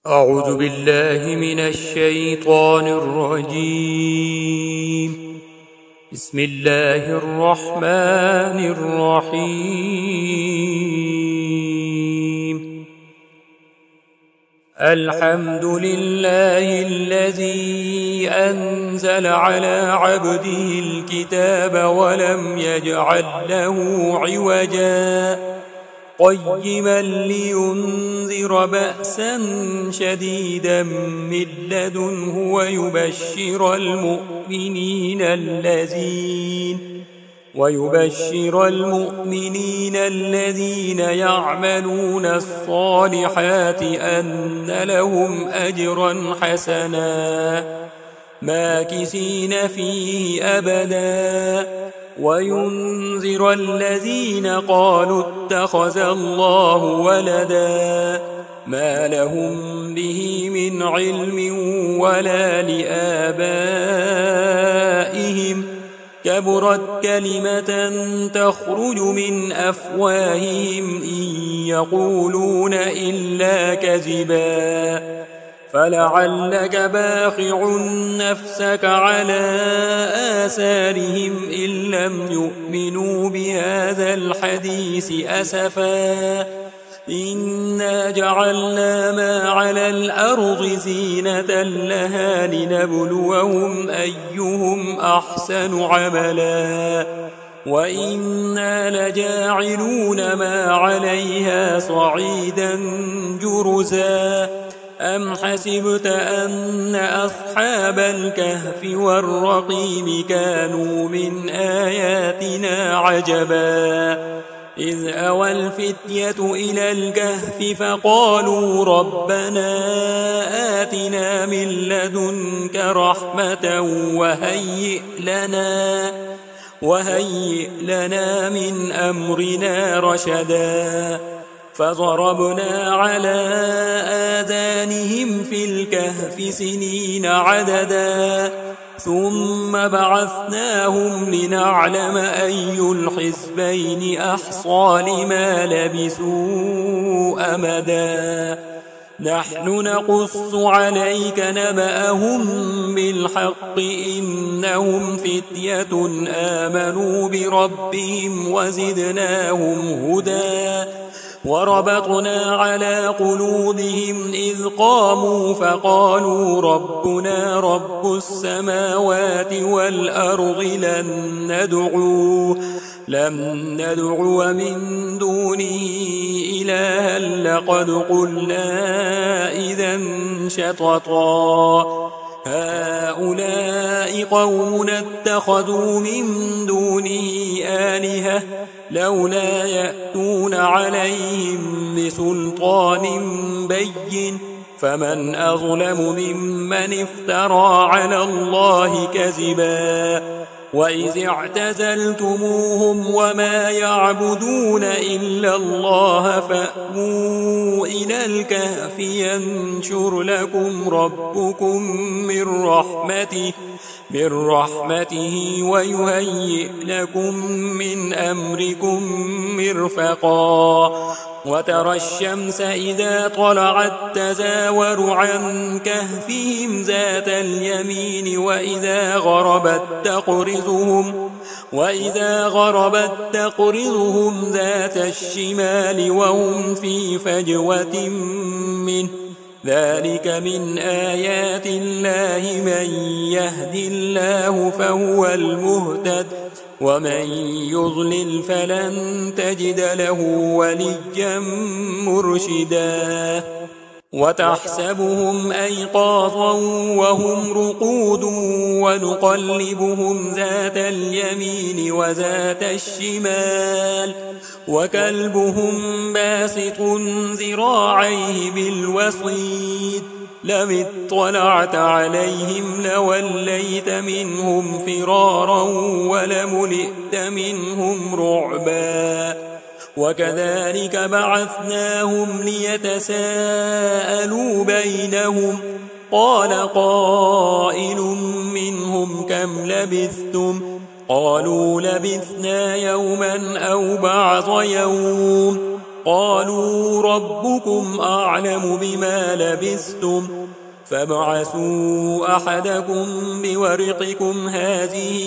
أعوذ بالله من الشيطان الرجيم. بسم الله الرحمن الرحيم. الحمد لله الذي أنزل على عبده الكتاب ولم يجعل له عوجا قيما لينذر بأسا شديدا من لدنه ويبشر المؤمنين الذين يعملون الصالحات أن لهم أجرا حسنا ماكثين فيه أبدا وينذر الذين قالوا اتخذ الله ولدا ما لهم به من علم ولا لآبائهم كبرت كلمة تخرج من أفواههم إن يقولون إلا كذبا فلعلك باخع نفسك على آثارهم إن لم يؤمنوا بهذا الحديث أسفا إنا جعلنا ما على الأرض زينة لها لنبلوهم أيهم أحسن عملا وإنا لجاعلون ما عليها صعيدا جرزا أم حسبت أن أصحاب الكهف والرقيم كانوا من آياتنا عجبا إذ أوى الفتية إلى الكهف فقالوا ربنا آتنا من لدنك رحمة وهيئ لنا من أمرنا رشدا فضربنا على آذانهم في الكهف سنين عددا ثم بعثناهم لنعلم أي الحزبين أحصى لما لبثوا أمدا نحن نقص عليك نبأهم بالحق إنهم فتية آمنوا بربهم وزدناهم هدى وربطنا على قلوبهم إذ قاموا فقالوا ربنا رب السماوات والأرض لن ندعو من دونه إلها لقد قلنا إذا شططا هؤلاء قوم اتخذوا من دونه آلهة لولا يأتون عليهم بسلطان بين فمن أظلم ممن افترى على الله كذبا وإذ اعتزلتموهم وما يعبدون إلا الله فأووا إلى الكهف ينشر لكم ربكم من رحمته ويهيئ لكم من أمركم مرفقا وترى الشمس إذا طلعت تزاور عن كهفهم ذات اليمين وإذا غربت تقرضهم ذات الشمال وهم في فجوة منه ذلك من آيات الله من يهد الله فهو المهتد ومن يضلل فلن تجد له وليا مرشدا وتحسبهم أيقاظا وهم رقود ونقلبهم ذات اليمين وذات الشمال وكلبهم باسط ذراعيه بالوصيد لم اطلعت عليهم لوليت منهم فرارا ولملئت منهم رعبا وكذلك بعثناهم ليتساءلوا بينهم قال قائل منهم كم لبثتم قالوا لبثنا يوما أو بعض يوم قالوا ربكم أعلم بما لبثتم فابعثوا أحدكم بورقكم هذه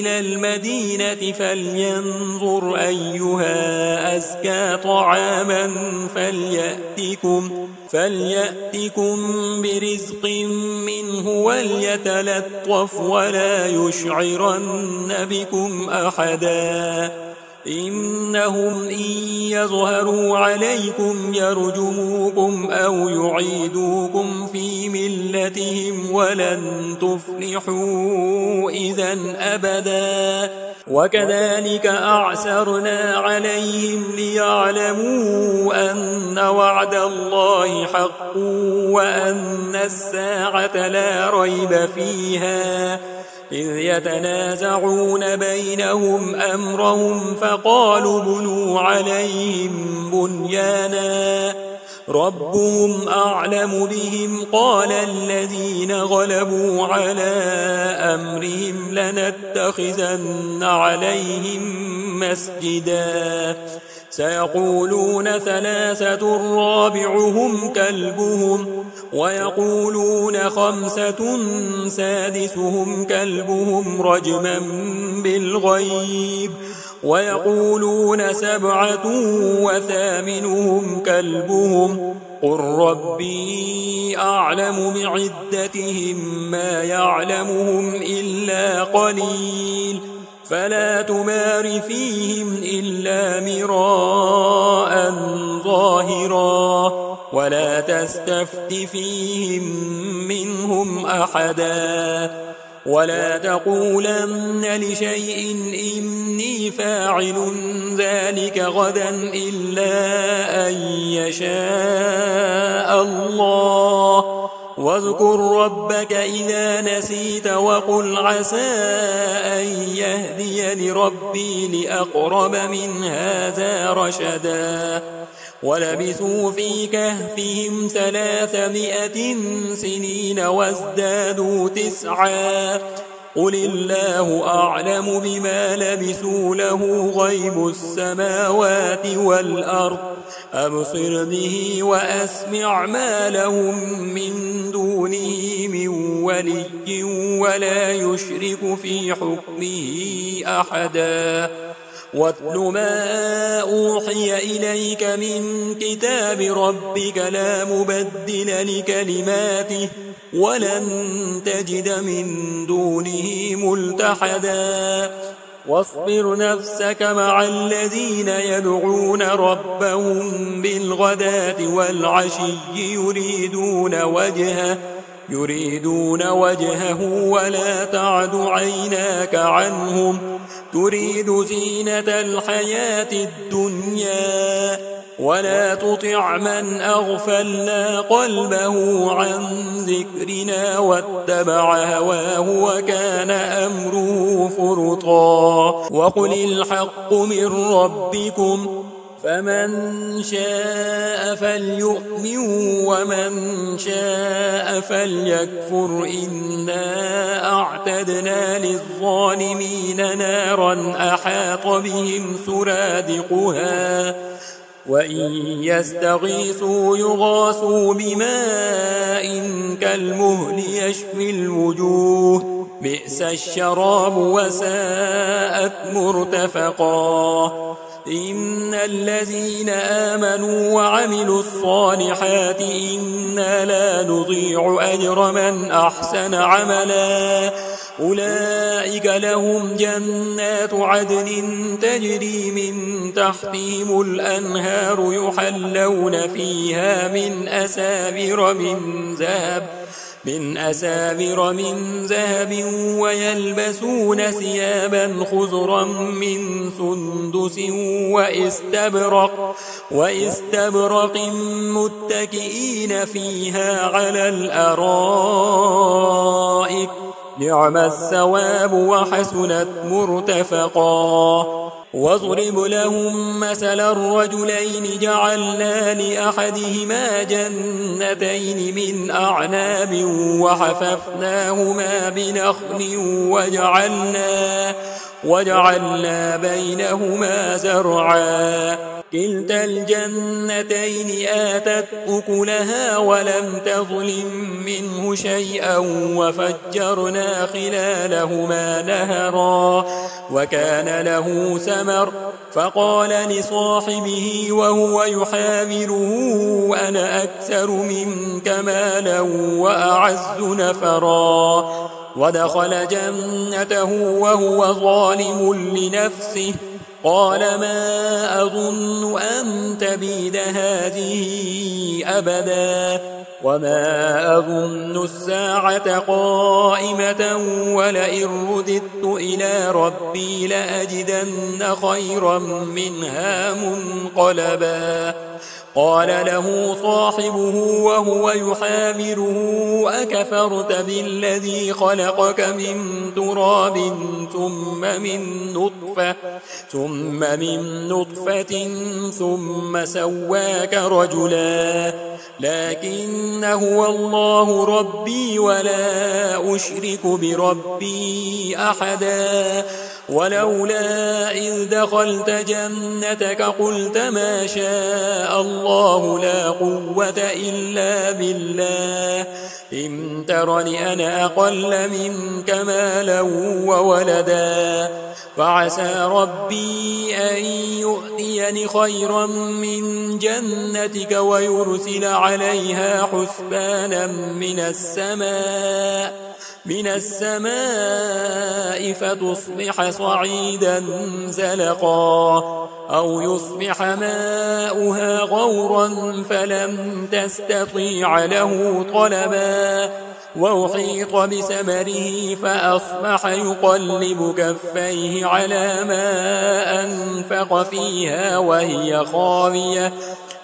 إلى المدينة فلينظر أيها أزكى طعاما فليأتكم برزق منه وليتلطف ولا يشعرن بكم أحدا إنهم إن يظهروا عليكم يرجموكم أو يعيدوكم في ملتهم ولن تفلحوا إذا أبدا وكذلك أعسرنا عليهم ليعلموا أن وعد الله حق وأن الساعة لا ريب فيها إذ يتنازعون بينهم أمرهم فقالوا بنوا عليهم بنيانا ربهم أعلم بهم قال الذين غلبوا على أمرهم لنتخذن عليهم مسجدا سيقولون ثلاثة رابعهم كلبهم ويقولون خمسة سادسهم كلبهم رجما بالغيب ويقولون سبعة وثامنهم كلبهم قل ربي أعلم بعدتهم ما يعلمهم إلا قليل فلا تمار فيهم إلا مراء ظاهرا ولا تستفت فيهم منهم أحدا ولا تقولن لشيء إني فاعل ذلك غدا إلا أن يشاء الله واذكر ربك إذا نسيت وقل عسى أن يهديني ربي لأقرب من هذا رشدا ولبثوا في كهفهم 300 سنين وازدادوا 9 قل الله أعلم بما لبثوا له غيب السماوات والأرض أبصر به وأسمع ما لهم من دونه من ولي ولا يشرك في حكمه أحدا واتل ما أوحي إليك من كتاب ربك لا مبدل لكلماته ولن تجد من دونه ملتحدا واصبر نفسك مع الذين يدعون ربهم بالغداة والعشي يريدون وجهه ولا تعد عيناك عنهم تريد زينة الحياة الدنيا ولا تطع من أغفلنا قلبه عن ذكرنا واتبع هواه وكان أمره فرطا وقل الحق من ربكم فمن شاء فليؤمن ومن شاء فليكفر إنا أعتدنا للظالمين نارا أحاط بهم سرادقها وإن يستغيثوا يغاثوا بماء كالمهل يشوي الوجوه بئس الشراب وساءت مرتفقا إن الذين آمنوا وعملوا الصالحات إنا لا نضيع أجر من أحسن عملا أولئك لهم جنات عدن تجري من تحتهم الأنهار يحلون فيها من أساور من ذهب ويلبسون ثيابا خضرا من سندس واستبرق متكئين فيها على الأرائك نعم الثواب وحسنت مرتفقا واضرب لهم مثل الرجلين جعلنا لأحدهما جنتين من أعناب وحففناهما بنخل وجعلنا بينهما زرعا كلتا الجنتين آتت أكلها ولم تظلم منه شيئا وفجرنا خلالهما نهرا وكان له ثمر فقال لصاحبه وهو يحاوره أنا أكثر منك مالا وأعز نفرا ودخل جنته وهو ظالم لنفسه قال ما أظن أن تبيد هذه أبدا وما أظن الساعة قائمة ولئن رددت إلى ربي لأجدن خيرا منها منقلبا قال له صاحبه وهو يحاوره أكفرت بالذي خلقك من تراب ثم من نطفة ثم سواك رجلا لكن هو الله ربي ولا أشرك بربي أحدا ولولا إذ دخلت جنتك قلت ما شاء الله لا قوة إلا بالله إن ترني أنا أقل منك مالا وولدا فعسى ربي أن يؤتيني خيرا من جنتك ويرسل عليها حسبانا من السماء فتصبح صعيدا زلقا أو يصبح ماؤها غورا فلم تستطيع له طلبا وأحيط بثمره فأصبح يقلب كفيه على ما أنفق فيها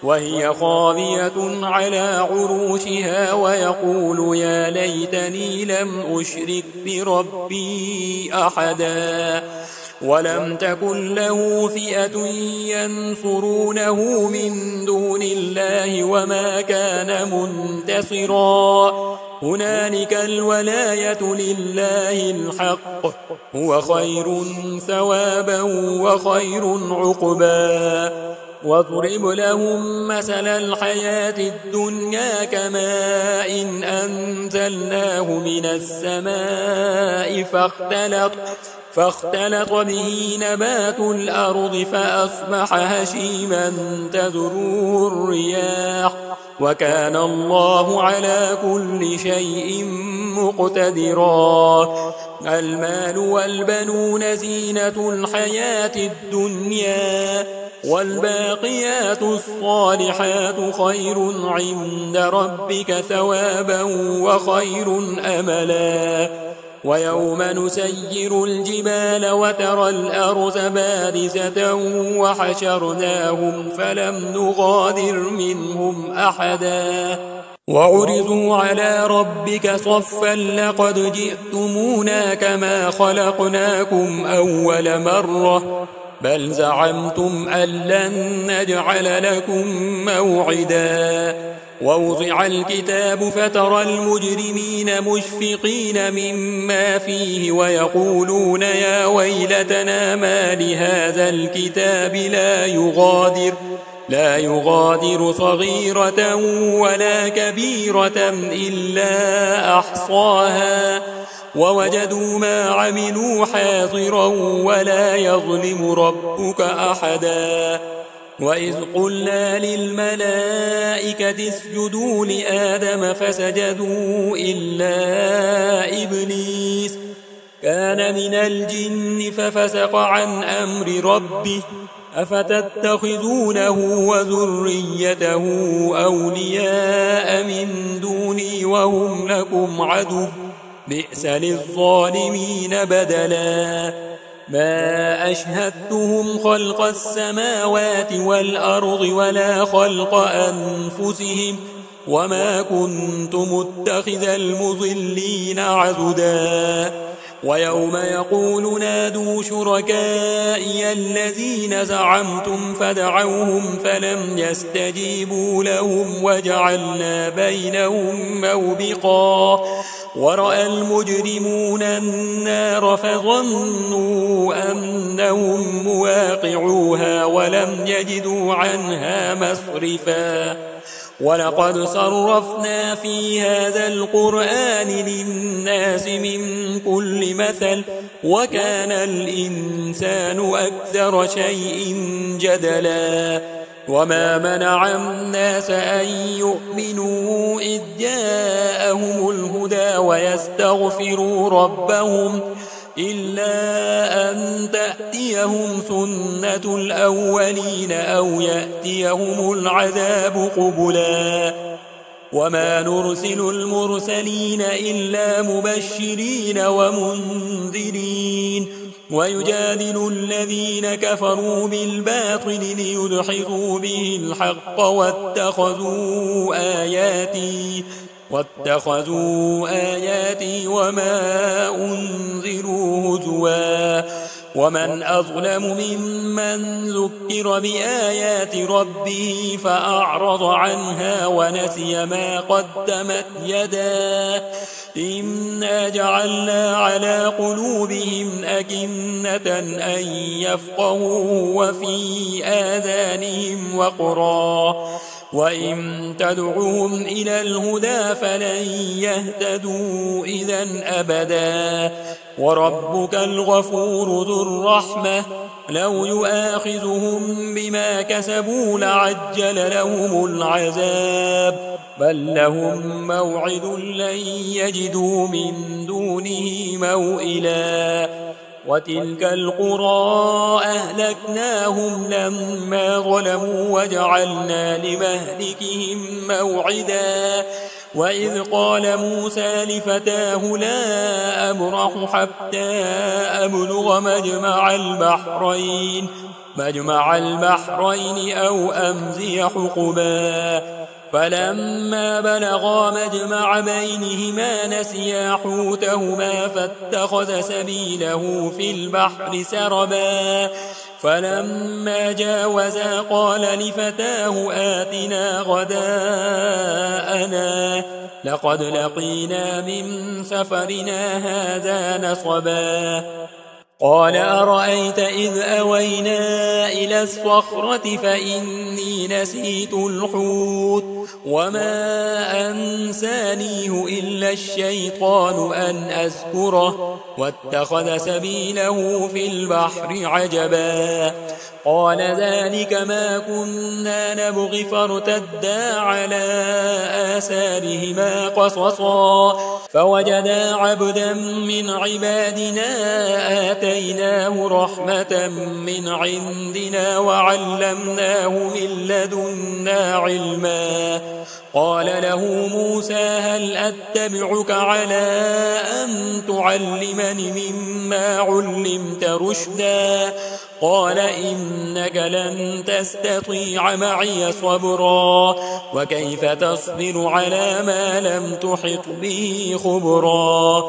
وهي خاوية على عروشها ويقول يا ليتني لم أشرك بربي أحدا ولم تكن له فئة ينصرونه من دون الله وما كان منتصرا هنالك الولاية لله الحق هو خير ثوابا وخير عقبا واضرب لهم مثل الحياة الدنيا كماء إن أنزلناه من السماء فاختلط به نبات الأرض فأصبح هشيما تذروه الرياح وكان الله على كل شيء مقتدرا المال والبنون زينة الحياة الدنيا والباقيات الصالحات خير عند ربك ثوابا وخير أملا ويوم نسير الجبال وترى الأرض بارزة وحشرناهم فلم نغادر منهم أحدا وعرضوا على ربك صفا لقد جئتمونا كما خلقناكم أول مرة بل زعمتم أن لن نجعل لكم موعدا ووضع الكتاب فترى المجرمين مشفقين مما فيه ويقولون يا ويلتنا ما لهذا الكتاب لا يغادر صغيرة ولا كبيرة إلا أحصاها ووجدوا ما عملوا حاضرا ولا يظلم ربك أحدا وإذ قلنا للملائكة اسجدوا لآدم فسجدوا إلا إبليس كان من الجن ففسق عن أمر ربه أفتتخذونه وذريته أولياء من دوني وهم لكم عدو بئس للظالمين بدلا ما أشهدتهم خلق السماوات والأرض ولا خلق أنفسهم وما كنت متخذ المضلين عضدا ويوم يقول نادوا شركائي الذين زعمتم فدعوهم فلم يستجيبوا لهم وجعلنا بينهم موبقا ورأى المجرمون النار فظنوا أنهم مواقعوها ولم يجدوا عنها مصرفا ولقد صرفنا في هذا القرآن للناس من كل مثل وكان الإنسان أكثر شيء جدلا وما منع الناس أن يؤمنوا إذ جاءهم الهدى ويستغفروا ربهم إلا أن تأتيهم سنة الأولين أو يأتيهم العذاب قبلا وما نرسل المرسلين إلا مبشرين ومنذرين ويجادل الذين كفروا بالباطل ليدحضوا به الحق واتخذوا آياتي وما أنذروا هزوا ومن أظلم ممن ذكر بآيات ربه فأعرض عنها ونسي ما قدمت يداه إنا جعلنا على قلوبهم أكنة أن يفقهوا وفي آذانهم وقرا وإن تدعوهم إلى الهدى فلن يهتدوا إذا أبدا وربك الغفور ذو الرحمة لو يؤاخذهم بما كسبوا لعجل لهم العذاب بل لهم موعد لن يجدوا من دونه موئلا وتلك القرى أهلكناهم لما ظلموا وجعلنا لمهلكهم موعدا وإذ قال موسى لفتاه لا أبرح حتى أبلغ مجمع البحرين أو أمضي حقبا فلما بلغا مجمع بينهما نسيا حوتهما فاتخذ سبيله في البحر سربا فلما جاوزا قال لفتاه آتنا غداءنا لقد لقينا من سفرنا هذا نصبا قال أرأيت إذ أوينا إلى الصخرة فإني نسيت الحوت وما أنسانيه إلا الشيطان أن أذكره واتخذ سبيله في البحر عجبا قال ذلك ما كنا نبغي فارتدا على آثارهما قصصا فوجدا عبدا من عبادنا آتيناه رحمة من عندنا وعلمناه من لدنا علما قال له موسى هل أتبعك على أن تعلمني مما علمت رشدا قال إنك لن تستطيع معي صبرا وكيف تصبر على ما لم تحط به خبرا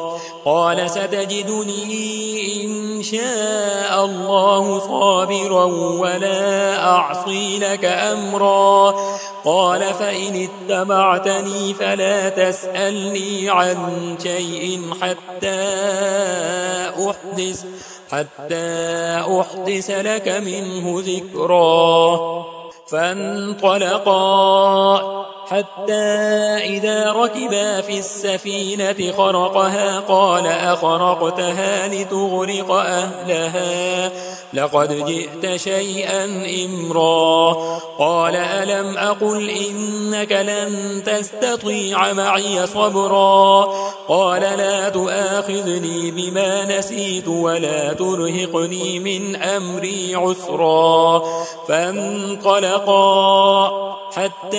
قال ستجدني إن شاء الله صابرا ولا أعصي لك أمرا قال فإن اتبعتني فلا تسألني عن شيء حتى أحدث لك منه ذكرا فانطلقا حتى إذا ركبا في السفينة خرقها قال أخرقتها لتغرق أهلها لقد جئت شيئا إمرا قال ألم أقل إنك لن تستطيع معي صبرا قال لا تؤاخذني بما نسيت ولا ترهقني من أمري عسرا فانطلقا حتى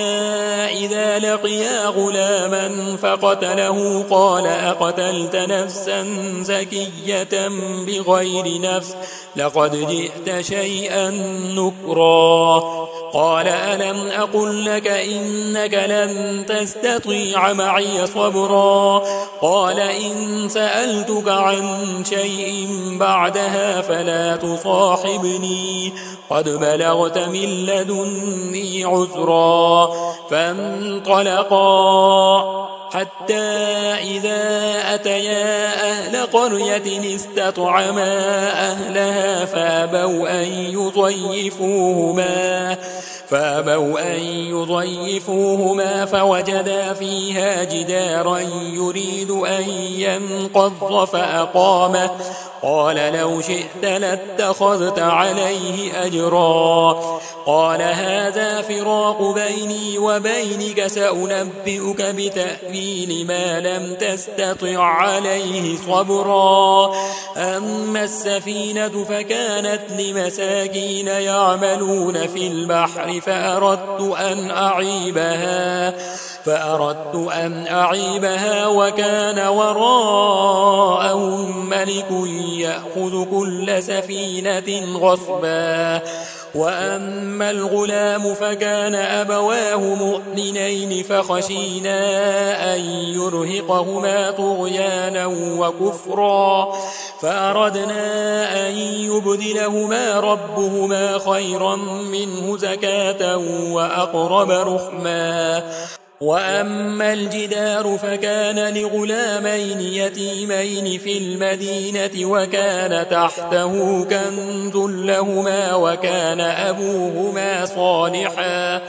إذا لقيا غلاما فقتله قال أقتلت نفسا زكية بغير نفس لقد جئت شيئا نكرا قال ألم أقل لك إنك لن تستطيع معي صبرا قال إن سألتك عن شيء بعدها فلا تصاحبني قد بلغت من لدني عذرا فانطلقا حتى إذا أتيا أهل قرية استطعما أهلها فأبوا أن يضيفوهما فوجدا فيها جدارا يريد أن ينقض فأقامه قال لو شئت لاتخذت عليه أجرا قال هذا فراق بيني وبينك سأنبئك بتأويل ما لم تستطع عليه صبرا أما السفينة فكانت لمساكين يعملون في البحر فأردت أن أعيبها وكان وراءهم ملك يأخذ كل سفينة غصبا وأما الغلام فكان أبواه مؤمنين فخشينا أن يرهقهما طغيانا وكفرا فأردنا أن يبدلهما ربهما خيرا منه زكاة وأقرب رحما وأما الجدار فكان لغلامين يتيمين في المدينة وكان تحته كنز لهما وكان أبوهما صالحا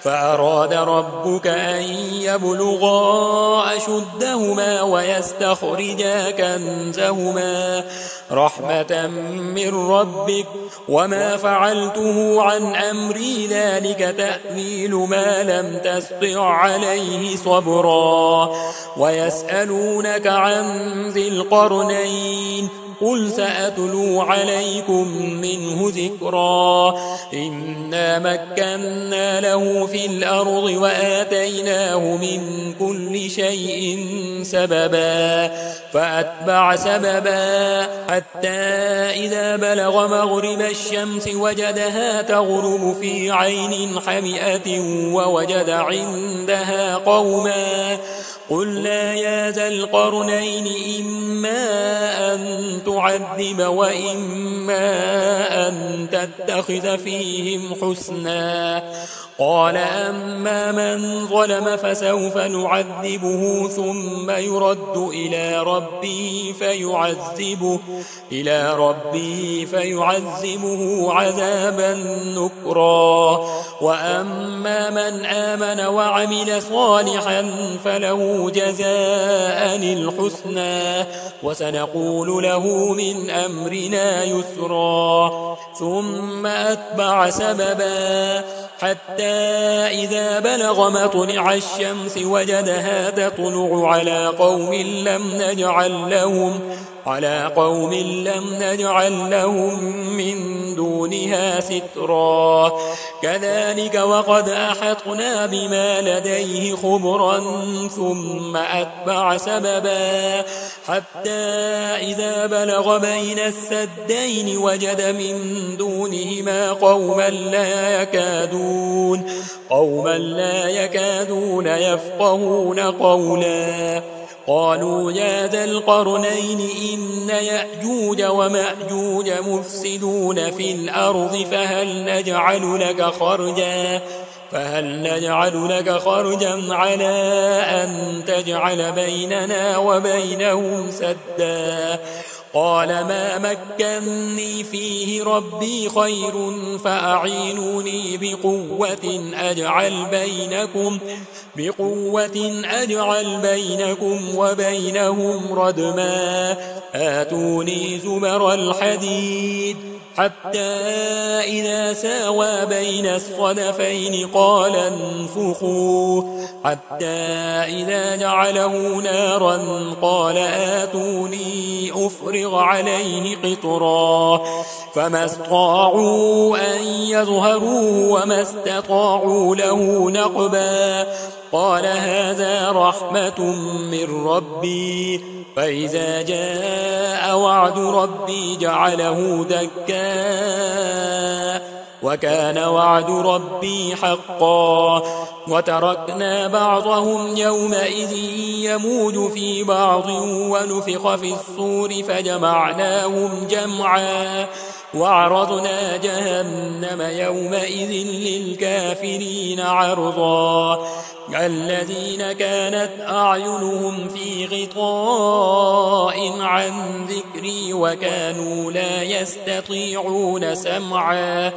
فأراد ربك أن يبلغا أشدهما ويستخرجا كنزهما رحمة من ربك وما فعلته عن أمري ذلك تأويل ما لم تستطع عليه صبرا ويسألونك عن ذي القرنين قل سأتلو عليكم منه ذكرا إنا مكنا له في الأرض وآتيناه من كل شيء سببا فأتبع سببا حتى إذا بلغ مغرب الشمس وجدها تغرب في عين حمئة ووجد عندها قوما قلنا يا ذا القرنين إما أن تعذب وإما أن تتخذ فيهم حسنا قال أما من ظلم فسوف نعذبه ثم يرد إلى ربه فيعذبه عذابا نكرا وأما من آمن وعمل صالحا فله جزاء الحسنى وسنقول له من أمرنا يسرا ثم أتبع سببا حتى إذا بلغ مطلع الشمس وجدها تطلع على قوم لم نجعل لهم من دونها سترا كذلك وقد أحطنا بما لديه خبرا ثم أتبع سببا حتى إذا بلغ بين السدين وجد من دونهما قوما لا يكادون يفقهون قولا قالوا يا ذا القرنين إن يأجوج ومأجوج مفسدون في الأرض فهل نجعل لك خرجا على أن تجعل بيننا وبينهم سدا قال ما مكني فيه ربي خير فأعينوني بقوة أجعل بينكم وبينهم ردما آتوني زبر الحديد حتى إذا ساوى بين الصدفين قال انفخوا حتى إذا جعله نارا قال آتوني أفرغ عليه قطرا فما استطاعوا أن يظهروا وما استطاعوا له نقبا قال هذا رحمة من ربي فإذا جاء وعد ربي جعله دكا وكان وعد ربي حقا وتركنا بعضهم يومئذ يموج في بعض ونفخ في الصور فجمعناهم جمعا وعرضنا جهنم يومئذ للكافرين عرضا الذين كانت أعينهم في غطاء عن ذكري وكانوا لا يستطيعون سمعا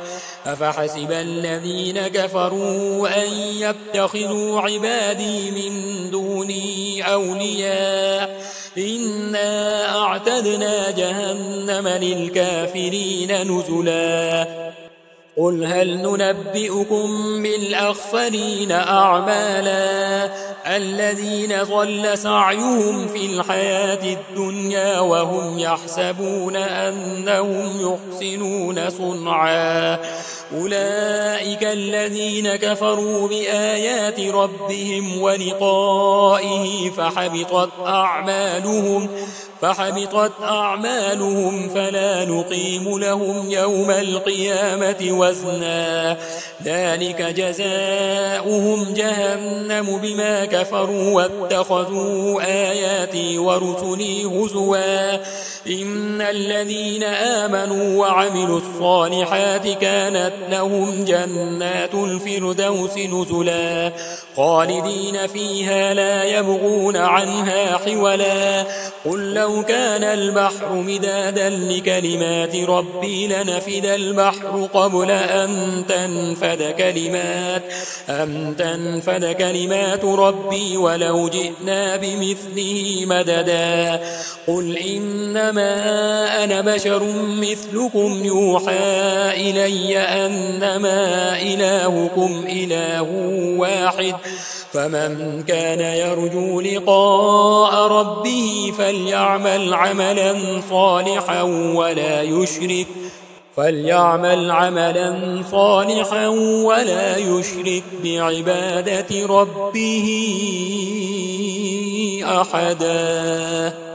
أفحسب الذين كفروا أن يتخذوا عبادي من دوني أولياء إنا أعتدنا جهنم للكافرين نزلا قل هل ننبئكم بالأخسرين أعمالا الذين ضل سعيهم في الحياة الدنيا وهم يحسبون أنهم يحسنون صنعا أولئك الذين كفروا بآيات ربهم ولقائه فحبطت أعمالهم فلا نقيم لهم يوم القيامة وزنا ذلك جزاؤهم جهنم بما كفروا واتخذوا آياتي ورسلي هزوا إن الذين آمنوا وعملوا الصالحات كانت لهم جنات الفردوس نزلا خالدين فيها لا يبغون عنها حولا قل لو كان البحر مدادا لكلمات ربي لنفد البحر قبل أن تنفد كلمات ربي ولو جئنا بمثله مددا قل إنما أنا بشر مثلكم يوحى إلي أنما إلهكم إله واحد فمن كان يرجو لقاء ربه فليعمل عملا صالحا ولا يشرك بعبادة ربه أحدا.